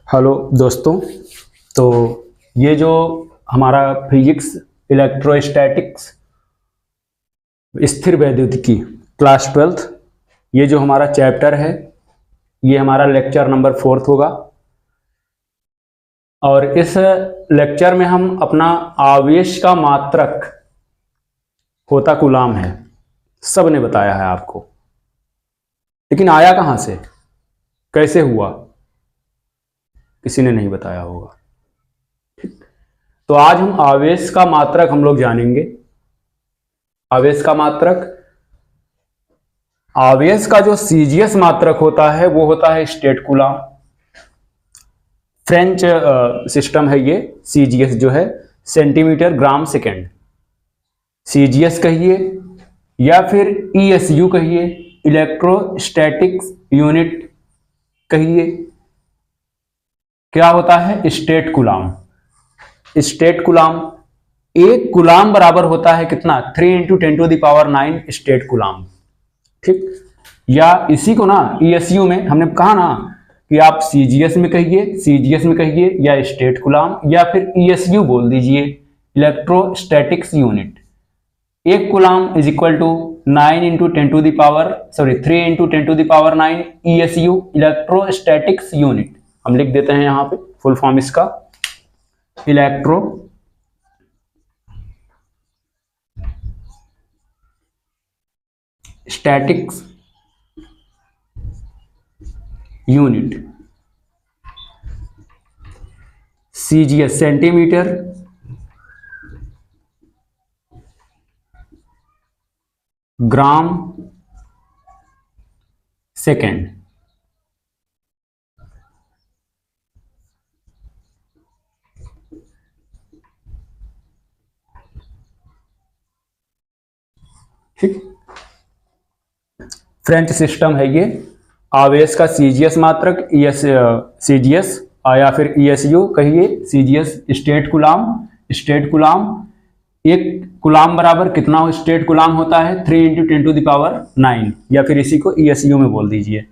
Hello दोस्तों। तो ये जो हमारा फिजिक्स इलेक्ट्रोस्टैटिक्स स्थिर वैद्युतिकी क्लास 12th ये जो हमारा चैप्टर है ये हमारा लेक्चर नंबर 4 होगा। और इस लेक्चर में हम अपना आवेश का मात्रक होता कूलाम है, सब ने बताया है आपको, लेकिन आया कहाँ से, कैसे हुआ, किसी ने नहीं बताया होगा। तो आज हम आवेश का मात्रक हम लोग जानेंगे। आवेश का मात्रक, आवेश का जो सीजीएस मात्रक होता है वो होता है स्टेट कूलाम। फ्रेंच सिस्टम है ये। सीजीएस जो है सेंटीमीटर ग्राम सेकेंड, सीजीएस कहिए या फिर ईएसयू कहिए, इलेक्ट्रोस्टैटिक्स यूनिट कहिए। क्या होता है? State coulomb. स्टेट कूलाम, एक कूलाम बराबर होता है कितना? 3 × 10⁹ स्टेट कूलाम। ठीक, या इसी को ना ईएसयू में हमने कहा ना कि आप सीजीएस में कहिए, सीजीएस में कहिए या स्टेट कूलाम या फिर ईएसयू बोल दीजिए, इलेक्ट्रोस्टैटिक्स यूनिट। एक coulomb is equal to 3 × 10⁹ ESU, electrostatics unit. हम लिख देते हैं यहां पे फुल फॉर्म इसका, electrostatics unit. CGS centimetre gram second. ठीक, फ्रेंच सिस्टम है ये। आवेश का सीजीएस मात्रक सीजीएस या फिर ईएसयू कहिए, CGS state coulomb. State coulomb, एक कूलाम बराबर कितना स्टेट कूलाम होता है? 3 × 10⁹ या फिर इसी को ईएसयू में बोल दीजिए।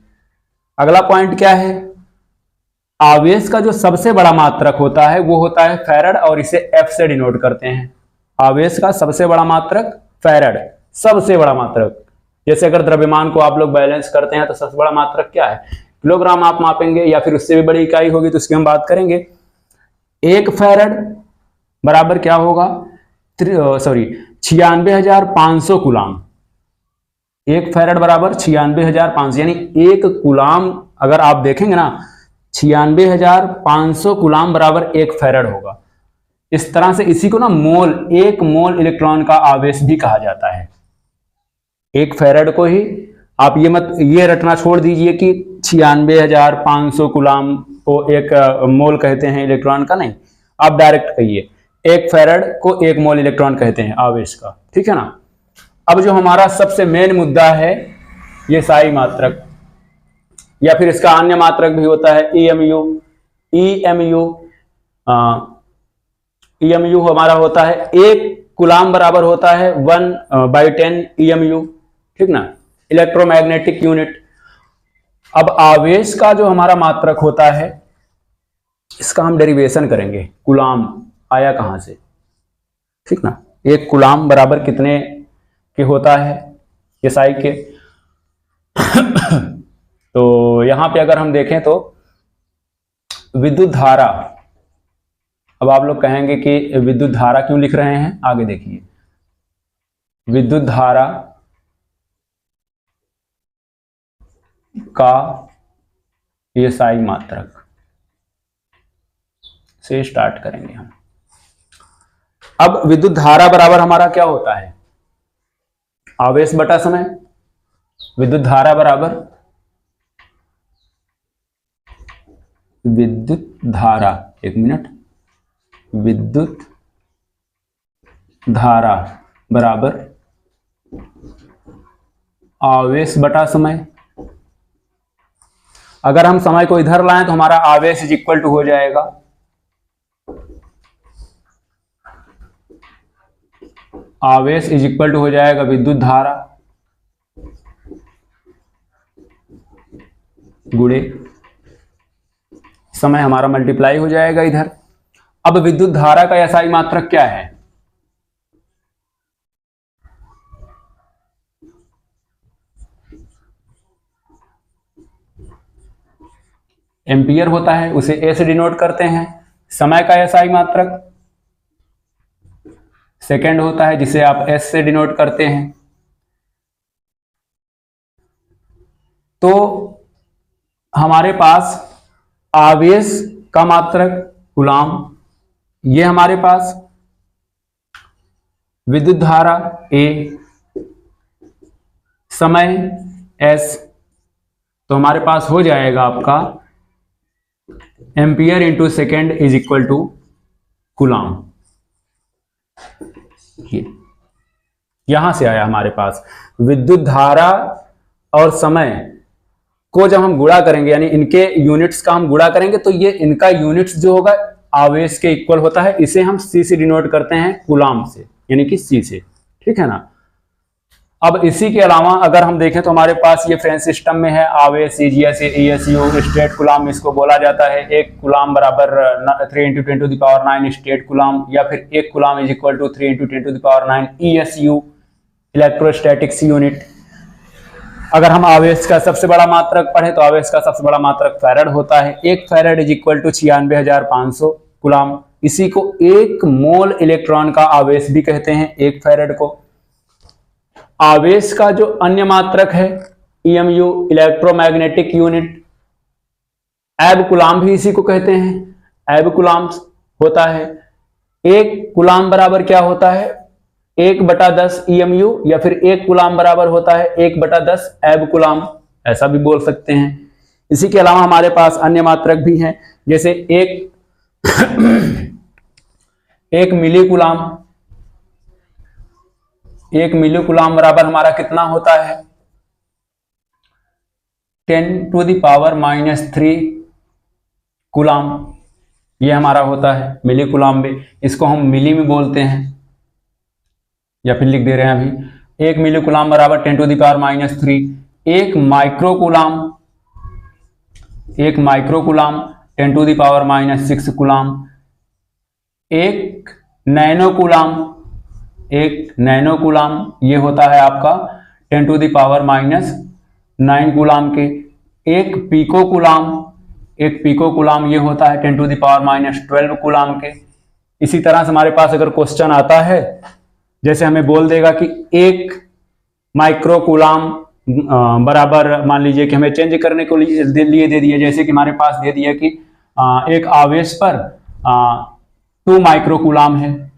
अगला पॉइंट क्या है? आवेश का जो सबसे बड़ा मात्रक होता है वो होता है फैराड, और इसे एफ से डिनोट करते हैं। आवेश का सबसे बड़ा मात्रक फैराड, सबसे बड़ा मात्रक। जैसे अगर द्रव्यमान को आप लोग बैलेंस करते हैं तो सबसे बड़ा मात्रक क्या है? किलोग्राम आप मापेंगे या फिर उससे भी बड़ी इकाई होगी तो उसकी हम बात करेंगे। एक फैराड बराबर क्या होगा? 96,500 कूलाम। एक फैराड बराबर 96,500, यानी एक कूलाम अगर आप देखेंगे ना 96,500 कूलाम बराबर एक फैराड होगा। इस तरह से इसी को ना मोल, एक मोल इलेक्ट्रॉन का आवेश भी कहा जाता है। एक फैराड को ही आप ये रटना छोड़ दीजिए कि 96,500 कूलाम को एक मोल कहते हैं इलेक्ट्रॉन का, नहीं, आप डायरेक्ट कहिए एक फैराड को एक मोल इलेक्ट्रॉन कहते हैं आवेश का। ठीक है ना। अब जो हमारा सबसे मेन मुद्दा है ये साई मात्रक, या फिर इसका अन्य मात्रक भी होता है ईएमयू। ईएमयू हमारा होता है एक कूलाम बराबर होता है 1/10 ईएमयू। ठीक ना, इलेक्ट्रोमैग्नेटिक यूनिट। अब आवेश का जो हमारा मात्रक होता है इसका हम डेरिवेशन करेंगे। कूलाम आया कहां से? ठीक ना, एक कूलाम बराबर कितने के होता है एसआई के? तो यहां पे अगर हम देखें तो विद्युत धारा, अब आप लोग कहेंगे कि विद्युत धारा क्यों लिख रहे हैं, आगे देखिए। विद्युत धारा का एसआई मात्रक से स्टार्ट करेंगे हम। अब विद्युत धारा बराबर हमारा क्या होता है? आवेश बटा समय। विद्युत धारा बराबर विद्युत धारा, एक मिनट, विद्युत धारा बराबर आवेश बटा समय। अगर हम समय को इधर लाएं तो हमारा आवेश इज इक्वल टू हो जाएगा आवेश इज इक्वल टू हो जाएगा विद्युत धारा गुणे समय हमारा मल्टीप्लाई हो जाएगा इधर। अब विद्युत धारा का एसआई मात्रक क्या है? एम्पियर होता है, उसे ए से डिनोट करते हैं। समय का एसआई मात्रक सेकंड होता है, जिसे आप एस से डिनोट करते हैं। तो हमारे पास आवेश का मात्रक कूलाम, ये हमारे पास विद्युत धारा ए, समय एस, तो हमारे पास हो जाएगा आपका ampere into second is equal to coulomb. यहां से आया हमारे पास विद्युत धारा और समय को जब हम गुणा करेंगे, यानी इनके यूनिट्स का हम गुणा करेंगे, तो ये इनका यूनिट्स जो होगा आवेश के इक्वल होता है। इसे हम सी से डिनोट करते हैं कूलाम से, यानी कि सी से, ठीक है ना। अब इसी के अलावा अगर हम देखें तो हमारे पास ये फ्रेंच सिस्टम में है आवेश सीजीएस, ईएसयू, स्टेट कूलाम इसको बोला जाता है। एक कूलाम बराबर 3 × 10⁹ स्टेट कूलाम, या फिर एक coulomb is equal to 3 × 10⁹ ESU, electrostatics unit. अगर हम आवेश का सबसे बड़ा मात्रक पढ़े तो आवेश का सबसे बड़ा मात्रक फैराड होता है। एक farad is equal to 96,500 coulomb. इसी को एक मोल इलेक्ट्रॉन का आवेश भी कहते हैं, एक फैराड को। आवेश का जो अन्य मात्रक है ईएमयू, इलेक्ट्रोमैग्नेटिक यूनिट, एब कूलाम भी इसी को कहते हैं, एब कूलाम होता है। एक कूलाम बराबर क्या होता है? 1/10 ईएमयू, या फिर एक कूलाम बराबर होता है 1/10 एब कूलाम, ऐसा भी बोल सकते हैं। इसी के अलावा हमारे पास अन्य मात्रक भी हैं, जैसे एक मिली कूलाम। एक मिली कूलाम बराबर हमारा कितना होता है? 10⁻³ कूलाम, ये हमारा होता है मिली कूलाम में। इसको हम मिली में बोलते हैं, या फिर लिख दे रहे हैं अभी। एक मिली कूलाम बराबर 10⁻³ एक माइक्रो कूलाम, एक माइक्रो कूलाम 10⁻⁻6 कूलाम। एक नैनो कूलाम, एक नैनो कूलाम ये होता है आपका 10⁻⁹ कूलाम के। एक पीको कूलाम, एक पीको कूलाम ये होता है 10⁻⁻12 कूलाम के। इसी तरह से हमारे पास अगर क्वेश्चन आता है, जैसे हमें बोल देगा कि एक माइक्रो कूलाम बराबर, मान लीजिए कि हमें चेंज करने को लिए दे दिया, जैसे कि हमारे पास दे दिया कि एक आवेश पर 2 माइक्रो कूलाम है,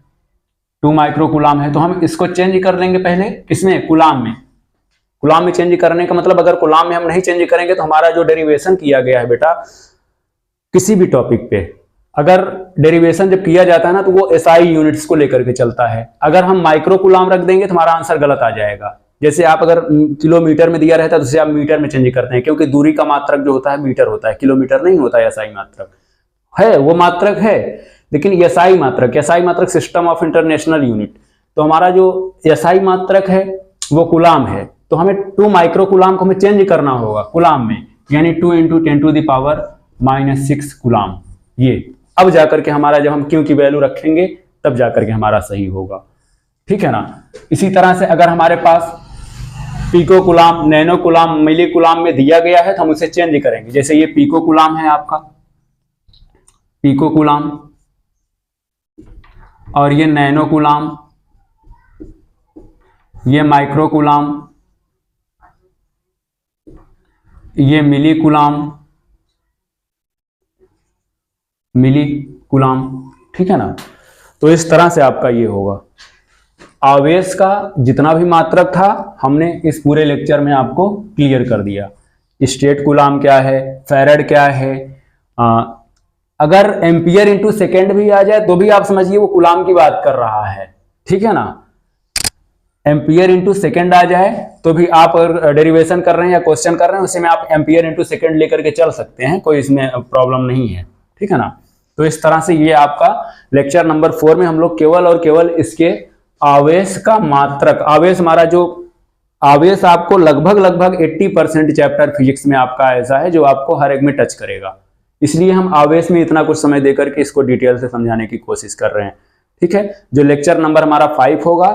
2 माइक्रो कूलाम है, तो हम इसको चेंज कर देंगे पहले किसमें? कूलाम में। कूलाम में चेंज करने का मतलब, अगर कूलाम में हम नहीं चेंज करेंगे तो हमारा जो डेरिवेशन किया गया है बेटा किसी भी टॉपिक पे, अगर डेरिवेशन जब किया जाता है ना तो वो एसआई यूनिट्स को लेकर के चलता है। अगर हम माइक्रो कूलाम रख देंगे तो हमारा आंसर गलत आ जाएगा। जैसे आप अगर किलोमीटर में दिया रहता है तो उसे आप मीटर में चेंज करते हैं, क्योंकि दूरी का मात्रक जो होता है मीटर होता है, किलोमीटर नहीं होता है। एसआई मात्रक है, वो मात्रक है, लेकिन एसआई मात्रक, एसआई मात्रक सिस्टम ऑफ इंटरनेशनल यूनिट, तो हमारा जो एसआई मात्रक है वो कूलाम है। तो हमें 2 माइक्रो कूलाम को हमें चेंज करना होगा कूलाम में, यानी 2 × 10⁻⁻6 कूलाम। ये अब जाकर के हमारा, जब हम क्यू की वैल्यू रखेंगे तब जाकर के हमारा सही होगा, ठीक है ना। इसी तरह से अगर हमारे पास पीको कूलाम, नैनो कूलाम, मिली कूलाम में दिया गया है तो हम उसे चेंज करेंगे। जैसे ये पीको कूलाम है आपका, पीको कूलाम, और ये नैनो कूलाम, ये माइक्रो कूलाम, ये मिली कूलाम, मिली कूलाम, ठीक है ना। तो इस तरह से आपका ये होगा। आवेश का जितना भी मात्रक था हमने इस पूरे लेक्चर में आपको क्लियर कर दिया। स्टेट कूलाम क्या है, फैराड क्या है, अगर एम्पियर इंटू सेकेंड भी आ जाए तो भी आप समझिए वो कूलाम की बात कर रहा है, ठीक है ना। एम्पियर इंटू सेकेंड आ जाए तो भी आप अगर डेरिवेशन कर रहे हैं या क्वेश्चन कर रहे हैं उसी में आप एम्पियर इंटू सेकेंड लेकर के चल सकते हैं, कोई इसमें प्रॉब्लम नहीं है, ठीक है ना। तो इस तरह से ये आपका लेक्चर नंबर 4 में हम लोग केवल और केवल इसके आवेश का मात्रक, आवेश हमारा जो आवेश आपको लगभग 80% चैप्टर फिजिक्स में आपका ऐसा है जो आपको हर एक में टच करेगा। इसलिए हम आवेश में इतना कुछ समय देकर के इसको डिटेल से समझाने की कोशिश कर रहे हैं। ठीक है, जो लेक्चर नंबर हमारा 5 होगा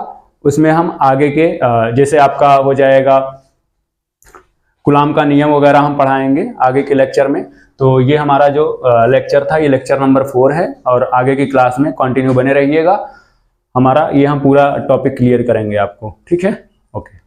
उसमें हम आगे के जैसे आपका हो जाएगा कूलाम का नियम वगैरह हम पढ़ाएंगे आगे के लेक्चर में। तो ये हमारा जो लेक्चर था ये लेक्चर नंबर 4 है, और आगे की क्लास में कंटिन्यू बने रहिएगा। हमारा ये हम पूरा टॉपिक क्लियर करेंगे आपको। ठीक है, ओके।